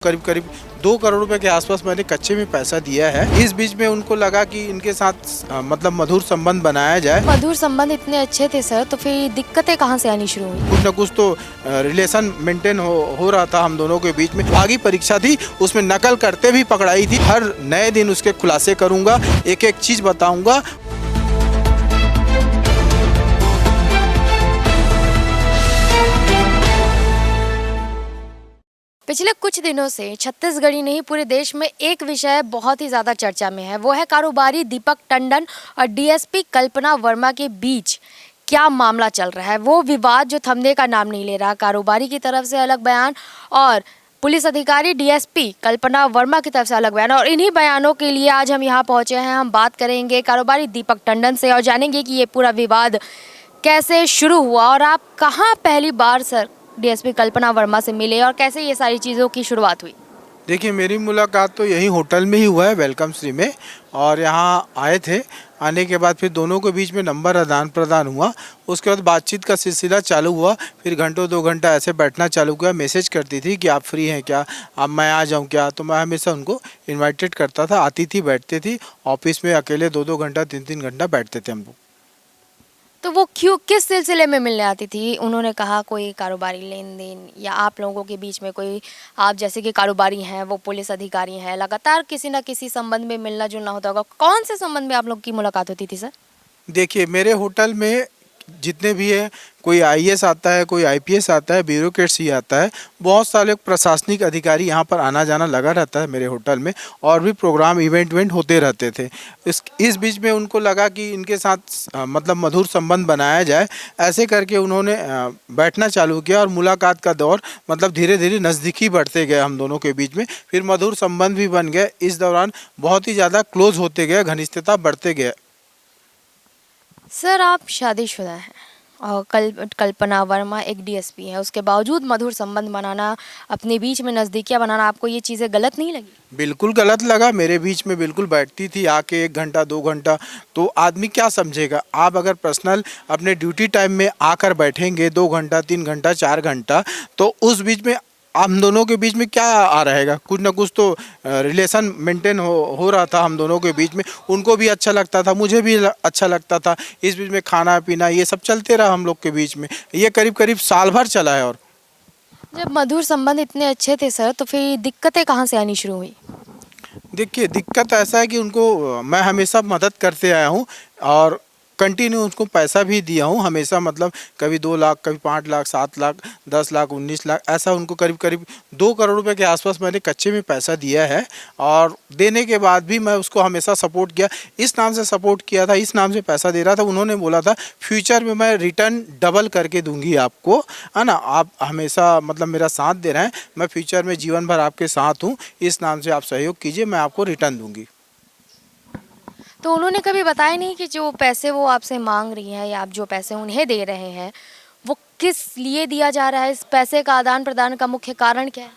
करीब करीब 2 करोड़ रुपए के आसपास मैंने कच्चे में पैसा दिया है। इस बीच में उनको लगा कि इनके साथ मतलब मधुर संबंध बनाया जाए। मधुर संबंध इतने अच्छे थे सर, तो फिर दिक्कतें कहाँ से आनी शुरू हुई? कुछ न कुछ तो रिलेशन मेंटेन हो रहा था हम दोनों के बीच में। आगे परीक्षा थी, उसमें नकल करते भी पकड़ाई थी। हर नए दिन उसके खुलासे करूंगा, एक एक चीज बताऊंगा। पिछले कुछ दिनों से छत्तीसगढ़ ही नहीं पूरे देश में एक विषय बहुत ही ज़्यादा चर्चा में है। वो है कारोबारी दीपक टंडन और डीएसपी कल्पना वर्मा के बीच क्या मामला चल रहा है। वो विवाद जो थमने का नाम नहीं ले रहा। कारोबारी की तरफ से अलग बयान और पुलिस अधिकारी डीएसपी कल्पना वर्मा की तरफ से अलग बयान, और इन्हीं बयानों के लिए आज हम यहाँ पहुँचे हैं। हम बात करेंगे कारोबारी दीपक टंडन से और जानेंगे कि ये पूरा विवाद कैसे शुरू हुआ और आप कहाँ पहली बार सर डीएसपी कल्पना वर्मा से मिले और कैसे ये सारी चीज़ों की शुरुआत हुई? देखिए, मेरी मुलाकात तो यही होटल में ही हुआ है, वेलकम श्री में, और यहाँ आए थे। आने के बाद फिर दोनों के बीच में नंबर आदान प्रदान हुआ। उसके बाद बातचीत का सिलसिला चालू हुआ। फिर घंटों 2 घंटा ऐसे बैठना चालू किया। मैसेज करती थी कि आप फ्री हैं क्या, अब मैं आ जाऊँ क्या। तो मैं हमेशा उनको इनवाइटेड करता था, आती थी, बैठती थी। ऑफिस में अकेले 2-2 घंटा 3-3 घंटा बैठते थे हम लोग। तो वो क्यों, किस सिलसिले में मिलने आती थी? उन्होंने कहा कोई कारोबारी लेन देन, या आप लोगों के बीच में कोई, आप जैसे कि कारोबारी हैं, वो पुलिस अधिकारी हैं, लगातार किसी ना किसी संबंध में मिलना जुलना होता होगा। कौन से संबंध में आप लोग की मुलाकात होती थी सर? देखिए, मेरे होटल में जितने भी है, कोई आईएएस आता है, कोई आईपीएस आता है, ब्यूरोक्रेट्स आता है। बहुत सारे प्रशासनिक अधिकारी यहाँ पर आना जाना लगा रहता है मेरे होटल में, और भी प्रोग्राम इवेंट होते रहते थे। इस बीच में उनको लगा कि इनके साथ मतलब मधुर संबंध बनाया जाए। ऐसे करके उन्होंने बैठना चालू किया और मुलाकात का दौर मतलब धीरे धीरे नज़दीकी बढ़ते गए हम दोनों के बीच में। फिर मधुर संबंध भी बन गए। इस दौरान बहुत ही ज़्यादा क्लोज होते गए, घनिष्ठता बढ़ते गए। सर आप शादीशुदा हैं और कल्पना वर्मा एक डीएसपी है, उसके बावजूद मधुर संबंध बनाना, अपने बीच में नज़दीकियाँ बनाना, आपको ये चीज़ें गलत नहीं लगी? बिल्कुल गलत लगा। मेरे बीच में बिल्कुल बैठती थी आके 1 घंटा 2 घंटा। तो आदमी क्या समझेगा, आप अगर पर्सनल अपने ड्यूटी टाइम में आकर बैठेंगे 2 घंटा 3 घंटा 4 घंटा, तो उस बीच में हम दोनों के बीच में क्या आ रहेगा। कुछ ना कुछ तो रिलेशन मेंटेन हो रहा था हम दोनों के बीच में। उनको भी अच्छा लगता था, मुझे भी अच्छा लगता था। इस बीच में खाना पीना ये सब चलते रहा हम लोग के बीच में। ये करीब करीब साल भर चला है। और जब मधुर संबंध इतने अच्छे थे सर, तो फिर दिक्कतें कहाँ से आनी शुरू हुई? देखिए, दिक्कत ऐसा है कि उनको मैं हमेशा मदद करते आया हूँ और कंटिन्यू उसको पैसा भी दिया हूँ हमेशा। मतलब कभी 2 लाख, कभी 5 लाख, 7 लाख, 10 लाख, 19 लाख, ऐसा उनको करीब करीब 2 करोड़ रुपए के आसपास मैंने कच्चे में पैसा दिया है। और देने के बाद भी मैं उसको हमेशा सपोर्ट किया। इस नाम से सपोर्ट किया था, इस नाम से पैसा दे रहा था। उन्होंने बोला था फ्यूचर में मैं रिटर्न डबल करके दूंगी आपको, है ना। आप हमेशा मतलब मेरा साथ दे रहे हैं, मैं फ्यूचर में जीवन भर आपके साथ हूँ। इस नाम से आप सहयोग कीजिए, मैं आपको रिटर्न दूंगी। तो उन्होंने कभी बताया नहीं कि जो पैसे वो आपसे मांग रही हैं या आप जो पैसे उन्हें दे रहे हैं, वो किस लिए दिया जा रहा है? इस पैसे का आदान प्रदान का मुख्य कारण क्या है?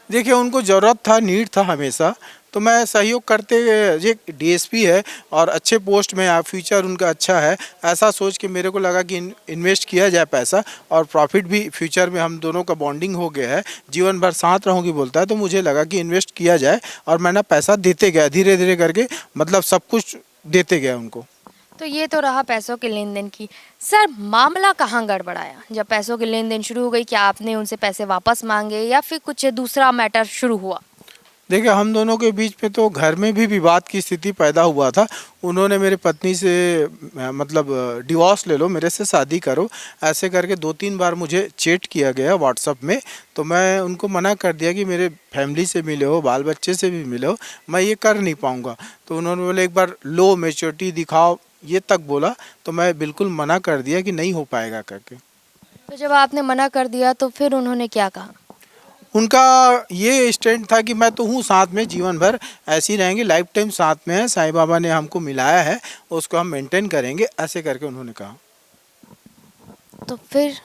देखिए, उनको ज़रूरत था, नीड था हमेशा, तो मैं सहयोग करते। ये डीएसपी है और अच्छे पोस्ट में है, फ्यूचर उनका अच्छा है। ऐसा सोच के मेरे को लगा कि इन्वेस्ट किया जाए पैसा, और प्रॉफिट भी फ्यूचर में हम दोनों का बॉन्डिंग हो गया है, जीवन भर साथ रहूँगी बोलता है। तो मुझे लगा कि इन्वेस्ट किया जाए, और मैंने पैसा देते गया धीरे धीरे करके, मतलब सब कुछ देते गया उनको। तो ये तो रहा पैसों के लेन देन की। सर मामला कहाँ गड़बड़ाया जब पैसों के लेन देन शुरू हो गई? क्या आपने उनसे पैसे वापस मांगे या फिर कुछ दूसरा मैटर शुरू हुआ? देखिए, हम दोनों के बीच में तो घर में भी विवाद की स्थिति पैदा हुआ था। उन्होंने मेरी पत्नी से मतलब डिवोर्स ले लो, मेरे से शादी करो, ऐसे करके 2-3 बार मुझे चैट किया गया व्हाट्सअप में। तो मैं उनको मना कर दिया कि मेरे फैमिली से मिले हो, बाल बच्चे से भी मिले हो, मैं ये कर नहीं पाऊँगा। तो उन्होंने बोले एक बार लो मैच्योरिटी दिखाओ, ये तक बोला। तो मैं बिल्कुल मना कर दिया कि नहीं हो पाएगा करके। तो जब आपने मना कर दिया तो फिर उन्होंने क्या कहा? उनका ये स्टैंड था कि मैं तो हूँ साथ में, जीवन भर ऐसे ही रहेंगे, लाइफ टाइम साथ में है, साईं बाबा ने हमको मिलाया है, उसको हम मेंटेन करेंगे, ऐसे करके उन्होंने कहा। तो फिर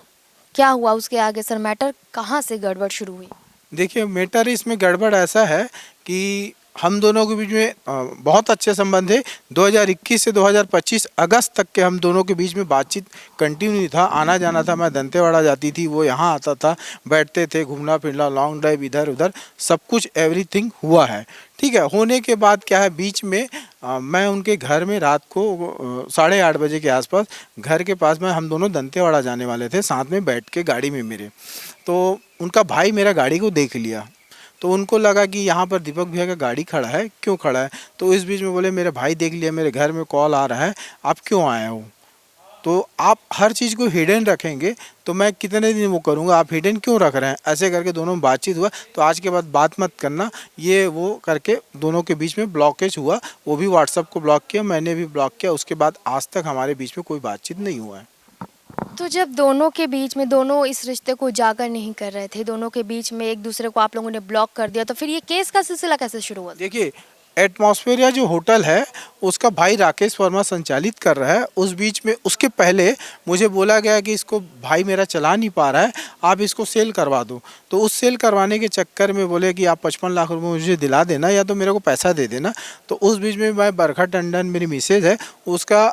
क्या हुआ उसके आगे सर? मैटर कहाँ से गड़बड़ शुरू हुई? देखिए, मैटर इसमें गड़बड़ ऐसा है कि हम दोनों के बीच में बहुत अच्छे संबंध है। 2021 से 2025 अगस्त तक के हम दोनों के बीच में बातचीत कंटिन्यू था, आना जाना था। मैं दंतेवाड़ा जाती थी, वो यहाँ आता था, बैठते थे, घूमना फिरना, लॉन्ग ड्राइव इधर उधर सब कुछ एवरीथिंग हुआ है। ठीक है, होने के बाद क्या है, बीच में मैं उनके घर में रात को 8:30 बजे के आसपास घर के पास में हम दोनों दंतेवाड़ा जाने वाले थे, साथ में बैठ के गाड़ी में मेरे। तो उनका भाई मेरा गाड़ी को देख लिया, तो उनको लगा कि यहाँ पर दीपक भैया का गाड़ी खड़ा है, क्यों खड़ा है। तो इस बीच में बोले मेरे भाई देख लिया, मेरे घर में कॉल आ रहा है, आप क्यों आए हो। तो आप हर चीज़ को हिडन रखेंगे तो मैं कितने दिन वो करूँगा, आप हिडन क्यों रख रहे हैं। ऐसे करके दोनों में बातचीत हुआ। तो आज के बाद बात मत करना, ये वो करके दोनों के बीच में ब्लॉकेज हुआ। वो भी व्हाट्सएप को ब्लॉक किया, मैंने भी ब्लॉक किया। उसके बाद आज तक हमारे बीच में कोई बातचीत नहीं हुआ है। तो जब दोनों के बीच में दोनों इस रिश्ते को उजागर नहीं कर रहे थे, दोनों के बीच में एक दूसरे को आप लोगों ने ब्लॉक कर दिया, तो फिर ये केस का सिलसिला कैसे शुरू हुआ? देखिए, एटमॉस्फेरिया जो होटल है उसका भाई राकेश वर्मा संचालित कर रहा है। उस बीच में उसके पहले मुझे बोला गया कि इसको भाई मेरा चला नहीं पा रहा है, आप इसको सेल करवा दो। तो उस सेल करवाने के चक्कर में बोले कि आप 55 लाख रुपए मुझे दिला देना या तो मेरे को पैसा दे देना। तो उस बीच में मैं बरखा टंडन मेरी मिसेज है, उसका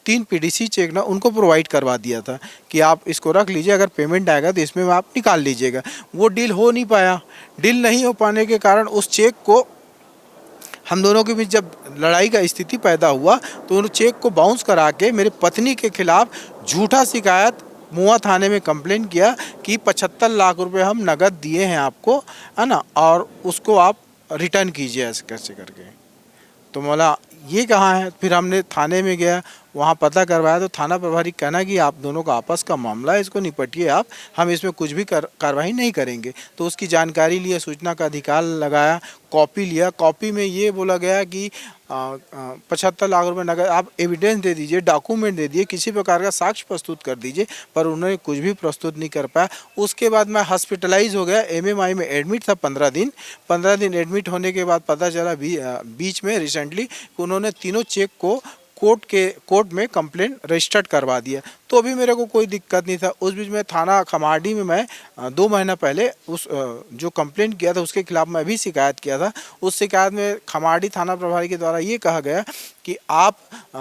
3 पीडीसी चेक ना उनको प्रोवाइड करवा दिया था कि आप इसको रख लीजिए, अगर पेमेंट आएगा तो इसमें आप निकाल लीजिएगा। वो डील हो नहीं पाया। डील नहीं हो पाने के कारण उस चेक को हम दोनों के बीच जब लड़ाई का स्थिति पैदा हुआ तो उन चेक को बाउंस करा के मेरे पत्नी के खिलाफ झूठा शिकायत मुआ थाने में कंप्लेंट किया कि 75 लाख रुपए हम नगद दिए हैं आपको, है ना, और उसको आप रिटर्न कीजिए ऐसे कैसे करके। तो बोला ये कहाँ है। फिर हमने थाने में गया, वहाँ पता करवाया तो थाना प्रभारी कहना कि आप दोनों का आपस का मामला है, इसको निपटिए आप, हम इसमें कुछ भी कार्रवाई नहीं करेंगे। तो उसकी जानकारी लिए, सूचना का अधिकार लगाया, कॉपी लिया। कॉपी में ये बोला गया कि 75 लाख रुपए नगद, आप एविडेंस दे दीजिए, डॉक्यूमेंट दे दिए, किसी प्रकार का साक्ष्य प्रस्तुत कर दीजिए। पर उन्होंने कुछ भी प्रस्तुत नहीं कर पाया। उसके बाद मैं हॉस्पिटलाइज हो गया, एमएमआई में एडमिट था 15 दिन। 15 दिन एडमिट होने के बाद पता चला बीच में रिसेंटली उन्होंने तीनों चेक को कोर्ट में कंप्लेंट रजिस्टर्ड करवा दिया। तो अभी मेरे को कोई दिक्कत नहीं था। उस बीच में थाना खमाड़ी में मैं 2 महीना पहले उस जो कंप्लेंट किया था उसके खिलाफ मैं भी शिकायत किया था। उस शिकायत में खमाड़ी थाना प्रभारी के द्वारा ये कहा गया कि आप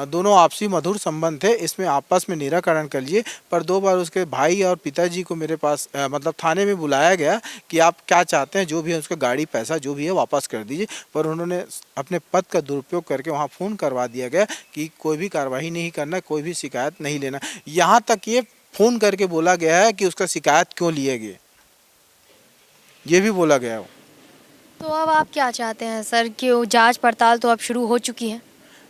दोनों आपसी मधुर संबंध थे, इसमें आपस में निराकरण कर लीजिए। पर 2 बार उसके भाई और पिताजी को मेरे पास मतलब थाने में बुलाया गया कि आप क्या चाहते हैं, जो भी है उसका गाड़ी पैसा जो भी है वापस कर दीजिए। पर उन्होंने अपने पद का दुरुपयोग करके वहाँ फ़ोन करवा दिया गया कि कोई भी कार्रवाई नहीं करना, कोई भी शिकायत नहीं लेना। यहाँ तक ये फ़ोन करके बोला गया है कि उसका शिकायत क्यों लिए गए, ये भी बोला गया हो। तो अब आप क्या चाहते हैं सर, कि जांच पड़ताल तो अब शुरू हो चुकी है?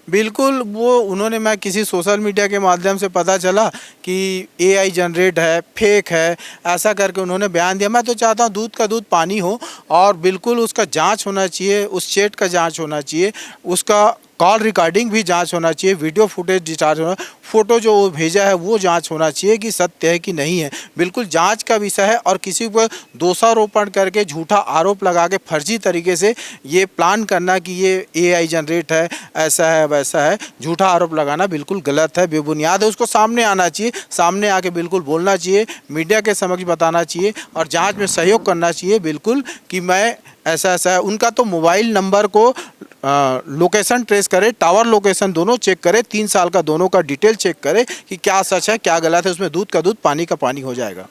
बिल्कुल, वो उन्होंने, मैं किसी सोशल मीडिया के माध्यम से पता चला कि एआई जनरेट है, फेक है, ऐसा करके उन्होंने बयान दिया। मैं तो चाहता हूँ दूध का दूध पानी हो और बिल्कुल उसका जांच होना चाहिए, उस चैट का जांच होना चाहिए, उसका कॉल रिकॉर्डिंग भी जांच होना चाहिए, वीडियो फुटेज जांच होना, फ़ोटो जो वो भेजा है वो जांच होना चाहिए कि सत्य है कि नहीं है। बिल्कुल जांच का विषय है। और किसी पर दोषारोपण करके झूठा आरोप लगा के फर्जी तरीके से ये प्लान करना कि ये एआई जनरेट है, ऐसा है वैसा है, झूठा आरोप लगाना बिल्कुल गलत है, बेबुनियाद है। उसको सामने आना चाहिए, सामने आके बिल्कुल बोलना चाहिए, मीडिया के समक्ष बताना चाहिए और जाँच में सहयोग करना चाहिए बिल्कुल कि मैं ऐसा ऐसा है। उनका तो मोबाइल नंबर को लोकेशन ट्रेस करे, टावर लोकेशन दोनों चेक करे, 3 साल का दोनों का डिटेल चेक करे कि क्या सच है क्या गलत है। उसमें दूध का दूध पानी का पानी हो जाएगा।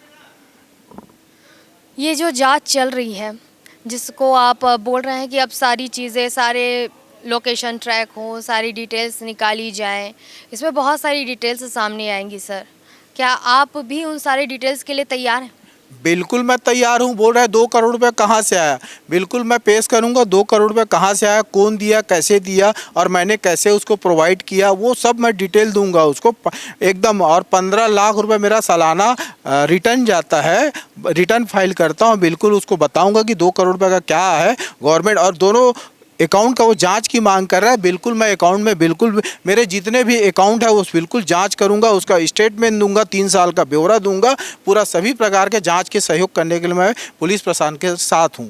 ये जो जांच चल रही है, जिसको आप बोल रहे हैं कि अब सारी चीज़ें, सारे लोकेशन ट्रैक हो, सारी डिटेल्स निकाली जाएं, इसमें बहुत सारी डिटेल्स सामने आएंगी सर, क्या आप भी उन सारी डिटेल्स के लिए तैयार हैं? बिल्कुल मैं तैयार हूँ। बोल रहा है 2 करोड़ रुपये कहाँ से आया, बिल्कुल मैं पेश करूँगा। 2 करोड़ रुपये कहाँ से आया, कौन दिया, कैसे दिया और मैंने कैसे उसको प्रोवाइड किया, वो सब मैं डिटेल दूंगा उसको एकदम। और 15 लाख रुपए मेरा सालाना रिटर्न जाता है, रिटर्न फाइल करता हूँ, बिल्कुल उसको बताऊँगा कि 2 करोड़ रुपये का क्या है गवर्नमेंट। और दोनों अकाउंट का वो जांच की मांग कर रहा है, बिल्कुल मैं अकाउंट में बिल्कुल मेरे जितने भी अकाउंट है उस बिल्कुल जांच करूंगा, उसका स्टेटमेंट दूंगा, 3 साल का ब्यौरा दूंगा, पूरा सभी प्रकार के जांच के सहयोग करने के लिए मैं पुलिस प्रशासन के साथ हूं।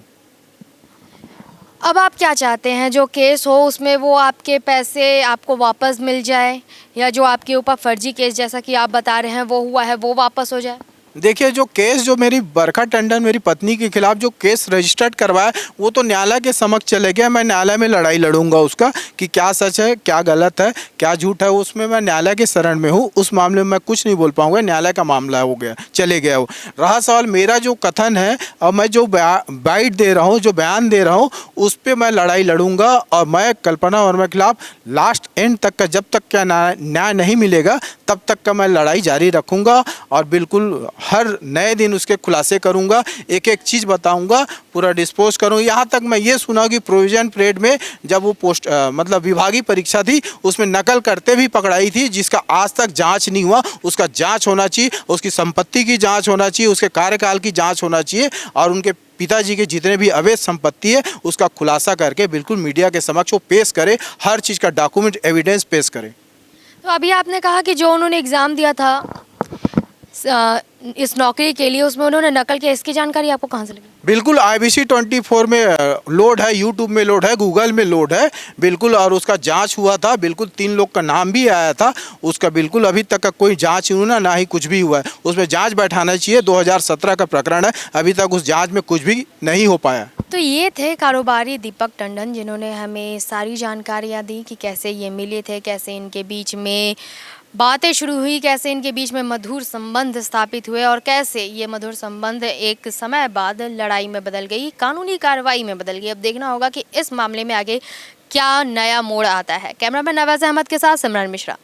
अब आप क्या चाहते हैं, जो केस हो उसमें वो आपके पैसे आपको वापस मिल जाए, या जो आपके ऊपर फर्जी केस जैसा कि आप बता रहे हैं वो हुआ है वो वापस हो जाए? देखिए, जो केस जो मेरी बरखा टंडन मेरी पत्नी के खिलाफ जो केस रजिस्टर्ड करवाया, वो तो न्यायालय के समक्ष चले गया। मैं न्यायालय में लड़ाई लड़ूंगा उसका कि क्या सच है, क्या गलत है, क्या झूठ है, उसमें मैं न्यायालय के शरण में हूँ। उस मामले में मैं कुछ नहीं बोल पाऊंगा, न्यायालय का मामला हो गया, चले गया वो। रहा सवाल मेरा जो कथन है और मैं जो बाइट दे रहा हूँ, जो बयान दे रहा हूँ, उस पर मैं लड़ाई लड़ूंगा और मैं कल्पना वर्मा के खिलाफ लास्ट एंड तक का, जब तक क्या न्याय नहीं मिलेगा तब तक का मैं लड़ाई जारी रखूंगा और बिल्कुल हर नए दिन उसके खुलासे करूंगा, एक एक चीज़ बताऊंगा, पूरा डिस्पोज करूंगा। यहाँ तक मैं ये सुना कि प्रोविजन परेड में जब वो मतलब विभागीय परीक्षा थी, उसमें नकल करते भी पकड़ाई थी, जिसका आज तक जांच नहीं हुआ। उसका जांच होना चाहिए, उसकी संपत्ति की जांच होना चाहिए, उसके कार्यकाल की जांच होना चाहिए और उनके पिताजी के जितने भी अवैध संपत्ति है उसका खुलासा करके बिल्कुल मीडिया के समक्ष वो पेश करे, हर चीज़ का डॉक्यूमेंट एविडेंस पेश करे। तो अभी आपने कहा कि जो उन्होंने एग्ज़ाम दिया था इस नौकरी के लिए, उसमें उन्होंने नकल किया, इसकी जानकारी आपको कहाँ से लगी? बिल्कुल IBC 24 में लोड है, यूट्यूब में लोड है, गूगल में लोड है बिल्कुल, और उसका जांच हुआ था बिल्कुल। 3 लोग का नाम भी आया था उसका। बिल्कुल अभी तक का कोई जांच नहीं हुआ, ना ही कुछ भी हुआ है। उसमें जांच बैठाना चाहिए। 2017 का प्रकरण है, अभी तक उस जांच में कुछ भी नहीं हो पाया। तो ये थे कारोबारी दीपक टंडन, जिन्होंने हमें सारी जानकारियाँ दी कि कैसे ये मिले थे, कैसे इनके बीच में बातें शुरू हुई, कैसे इनके बीच में मधुर संबंध स्थापित हुए और कैसे ये मधुर संबंध एक समय बाद लड़ाई में बदल गई, कानूनी कार्रवाई में बदल गई। अब देखना होगा कि इस मामले में आगे क्या नया मोड़ आता है। कैमरामैन नवाज़ अहमद के साथ सिमरन मिश्रा।